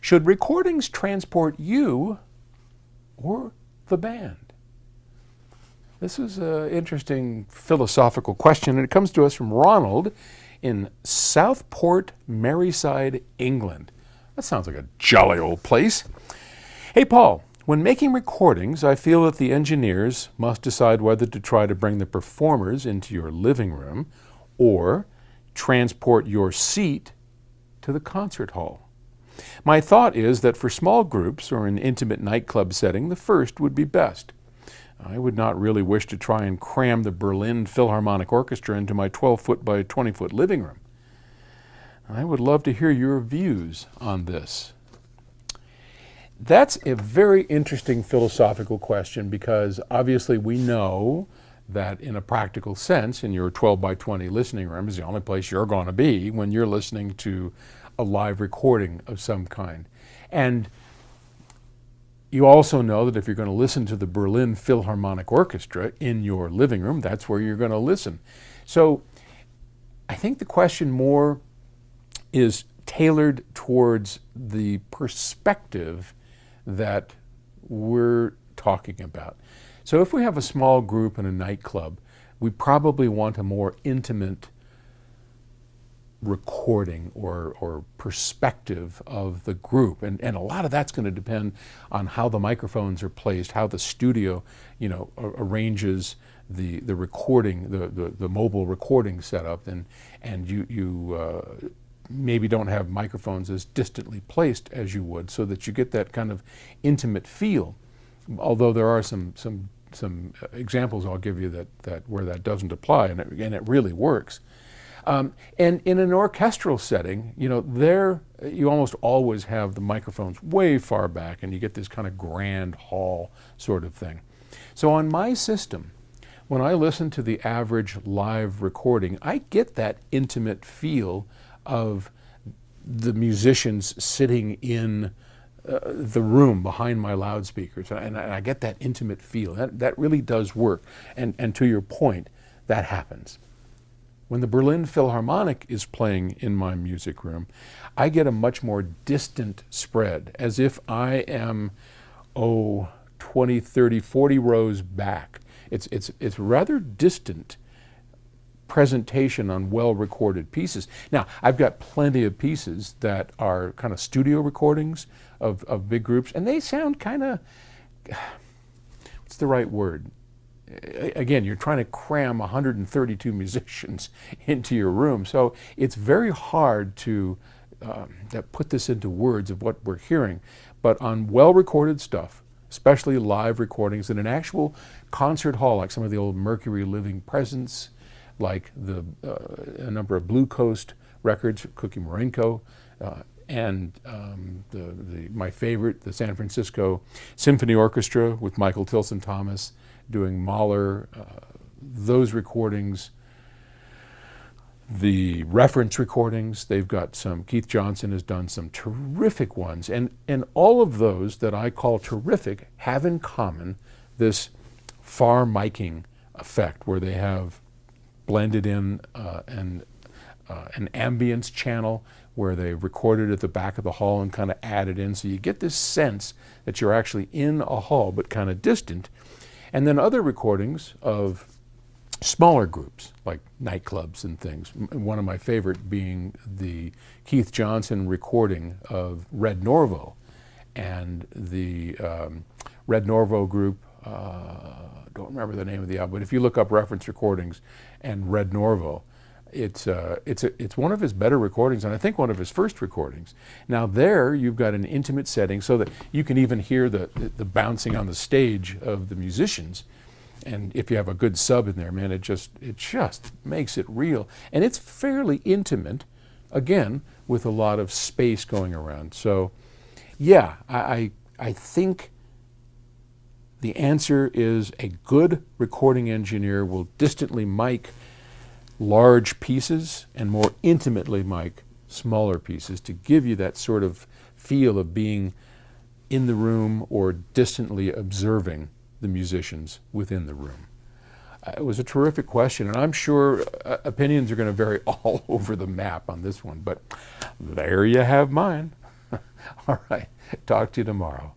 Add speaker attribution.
Speaker 1: Should recordings transport you or the band? This is an interesting philosophical question, and it comes to us from Ronald in Southport, Merseyside, England. That sounds like a jolly old place. Hey, Paul, when making recordings, I feel that the engineers must decide whether to try to bring the performers into your living room or transport your seat to the concert hall. My thought is that for small groups or an intimate nightclub setting, the first would be best. I would not really wish to try and cram the Berlin Philharmonic Orchestra into my 12-foot by 20-foot living room. I would love to hear your views on this. That's a very interesting philosophical question, because obviously we know that in a practical sense, in your 12 by 20 listening room is the only place you're going to be when you're listening to a live recording of some kind. And you also know that if you're going to listen to the Berlin Philharmonic Orchestra in your living room, that's where you're going to listen. So I think the question more is tailored towards the perspective that we're talking about. So if we have a small group in a nightclub, we probably want a more intimate recording or perspective of the group. And a lot of that's going to depend on how the microphones are placed, how the studio, arranges the recording, the mobile recording setup, and you maybe don't have microphones as distantly placed as you would, so that you get that kind of intimate feel. Although there are some examples I'll give you that where that doesn't apply, and it really works. And in an orchestral setting, there you almost always have the microphones way far back, and you get this kind of grand hall sort of thing. So on my system, when I listen to the average live recording, I get that intimate feel of the musicians sitting in the room behind my loudspeakers, and I get that intimate feel. That really does work, and to your point, that happens. When the Berlin Philharmonic is playing in my music room, I get a much more distant spread, as if I am 20, 30, 40 rows back. It's rather distant presentation on well-recorded pieces. Now, I've got plenty of pieces that are kind of studio recordings of big groups, and they sound kind of, what's the right word? Again, you're trying to cram 132 musicians into your room, so it's very hard to put this into words of what we're hearing. But on well-recorded stuff, especially live recordings in an actual concert hall, like some of the old Mercury Living Presence, like a number of Blue Coast records, Cookie Marenko, and my favorite, the San Francisco Symphony Orchestra with Michael Tilson Thomas doing Mahler, those recordings, the reference recordings, they've got some, Keith Johnson has done some terrific ones, and all of those that I call terrific have in common this far miking effect, where they have blended in an ambience channel where they recorded at the back of the hall and kind of added in, so you get this sense that you're actually in a hall but kind of distant. And then other recordings of smaller groups like nightclubs and things. One of my favorite being the Keith Johnson recording of Red Norvo, and the Red Norvo group, don't remember the name of the album, but if you look up reference recordings and Red Norvo, it's one of his better recordings, and I think one of his first recordings. Now there you've got an intimate setting so that you can even hear the bouncing on the stage of the musicians. And if you have a good sub in there, man, it just makes it real. And it's fairly intimate, again, with a lot of space going around. So yeah, I think the answer is a good recording engineer will distantly mic large pieces and more intimately mic smaller pieces to give you that sort of feel of being in the room or distantly observing the musicians within the room. It was a terrific question, and I'm sure opinions are going to vary all over the map on this one, but there you have mine. All right. Talk to you tomorrow.